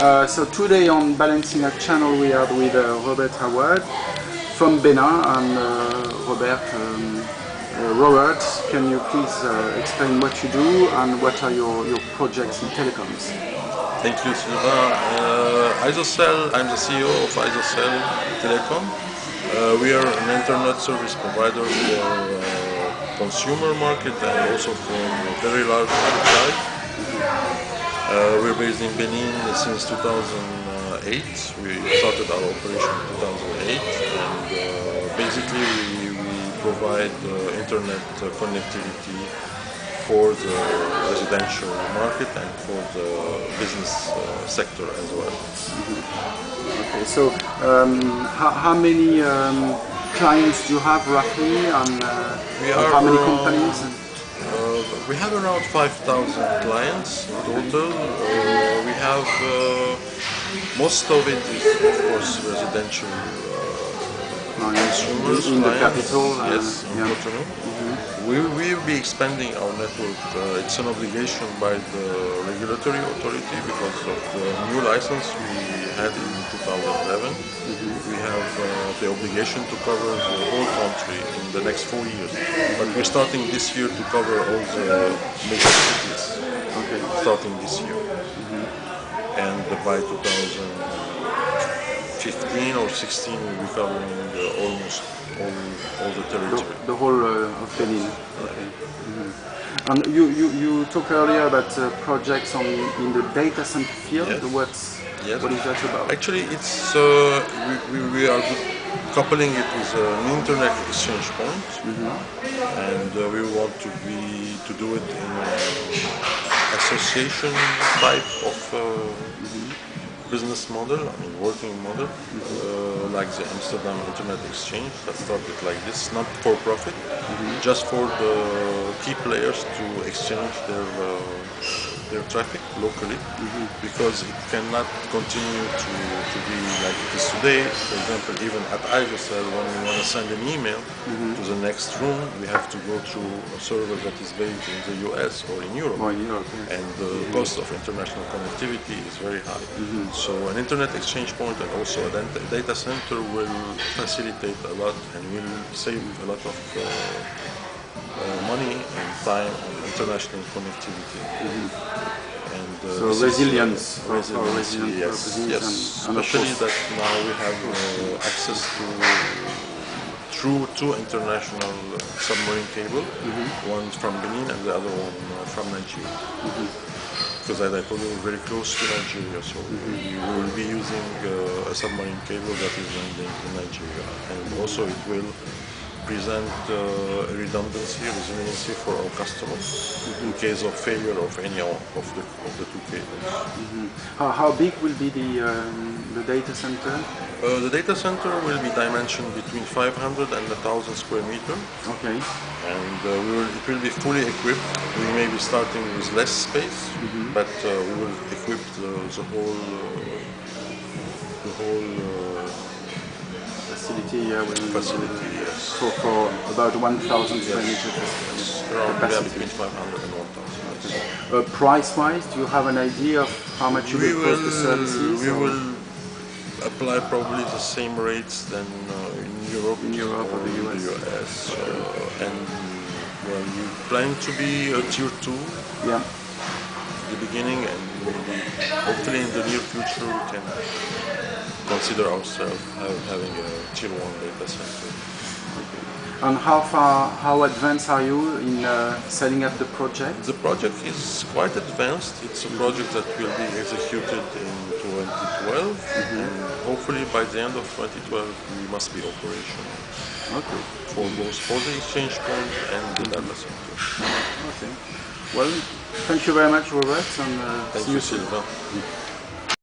So today on Balancing Act channel we are with Aouad from Benin, and Robert, can you please explain what you do and what are your projects in telecoms? Thank you, Sylvain. Isocel, I'm the CEO of Isocel Telecom. We are an internet service provider for consumer market and also for very large enterprise. We're based in Benin since 2008. We started our operation in 2008, and basically we provide internet connectivity for the residential market and for the business sector as well. Okay, so how many clients do you have roughly, and how many companies? We have around 5,000 clients in total. We have most of it is, of course, residential consumers, in the clients. capital. Yes, in Cotonou. We will be expanding our network. It's an obligation by the regulatory authority because of the new license we had in 2011. We have the obligation to cover the whole country in the next 4 years. But we're starting this year to cover all the major cities. Okay. Starting this year. And by 2015 or 16 we'll be covering almost all the territory. The whole of Benin. Okay. And you talked earlier about projects in the data center field. Yes. What is that about? Actually, it's we are coupling it with an internet exchange point, and we want to do it in an association type of business model, I mean working model, like the Amsterdam Internet Exchange that started like this, not for profit, just for the key players to exchange their traffic locally, because it cannot continue to be like it is today. For example, even at Isocel, when we want to send an email to the next room, we have to go through a server that is based in the US or in Europe, and the cost of international connectivity is very high. So an internet exchange point and also a data center will facilitate a lot and will save a lot of money and time on international connectivity. And so resilience, yes, especially that now we have access to through two international submarine cable, one from Benin and the other one from Nigeria. Because as I told you, we're very close to Nigeria, so we will be using a submarine cable that is landing in Nigeria, and also it will present redundancy, resiliency for our customers in case of failure of any of the two cables. How big will be the data center? The data center will be dimensioned between 500 and 1,000 square meters. Okay. And it will be fully equipped. We may be starting with less space, but we will equip the whole facility. Facility, yes. For about 1,000 square meters. Around between 500 and 1,000. Price-wise, do you have an idea of how much you will cost the services? We will apply probably the same rates than in Europe or the US. And well, we plan to be a tier 2 at the beginning, and maybe hopefully in the near future we can consider ourselves having a tier 1 data center. Okay. And how advanced are you in setting up the project? The project is quite advanced. It's a project that will be executed in 2012, and hopefully by the end of 2012 we must be operational. Okay. For the exchange point and the data center. Okay. Well, thank you very much, Robert, and thank see you, you soon. Sylvain.